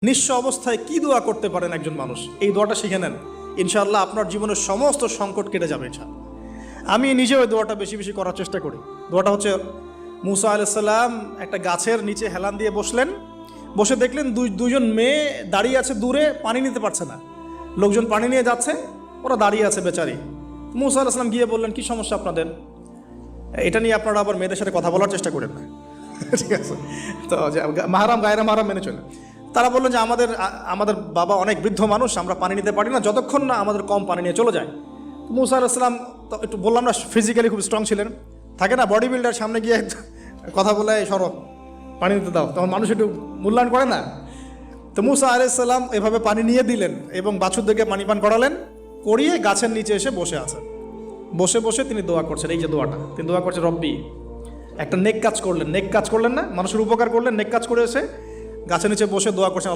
নিঃস্ব অবস্থায় কি দোয়া করতে পারেন একজন মানুষ, এই দোয়াটা শিখে নেন, ইনশাআল্লাহ আপনার জীবনের সমস্ত সংকট কেটে যাবে। আমি নিজে ওই দোয়াটা বেশি বেশি করার চেষ্টা করি। দোয়াটা হচ্ছে, মুসা আলাইহিস সালাম একটা গাছের নিচে হেলান দিয়ে বসলেন, বসে দেখলেন দুইজন মেয়ে দাঁড়িয়ে আছে দূরে, পানি নিতে পারছে না, লোকজন পানি নিয়ে যাচ্ছে, ওরা দাঁড়িয়ে আছে বেচারি। মুসা আলাইহিস সালাম গিয়ে বললেন, কি সমস্যা আপনাদের? এটা নিয়ে আপনারা আবার মেয়েদের সাথে কথা বলার চেষ্টা করেন না, ঠিক আছে? তো মাহারাম গায়রা মাহারাম মেনে চলে। তারা বললেন যে আমাদের বাবা অনেক বৃদ্ধ মানুষ, আমরা পানি নিতে পারি না যতক্ষণ না আমাদের কম পানি নিয়ে চলে যায়। মুসা আলাইহিস সালাম তো একটু বললাম না, ফিজিক্যালি খুব স্ট্রং ছিলেন, থাকে না বডি বিল্ডার, সামনে গিয়ে কথা বলে সরো পানি নিতে দাও, তখন মানুষ একটু মূল্যায়ন করে না। তো মুসা আলাইহিস সালাম এভাবে পানি নিয়ে দিলেন এবং বাছুরদেরকে পানি পান করালেন, করিয়ে গাছের নিচে এসে বসে আছেন। বসে বসে তিনি দোয়া করছেন, এই যে দোয়াটা তিনি দোয়া করছেন, রব্বি, একটা নেক কাজ করলেন, নেক কাজ করলেন না, মানুষের উপকার করলেন, নেক কাজ করে এসে গাছের নিচে বসে দোয়া করছেন,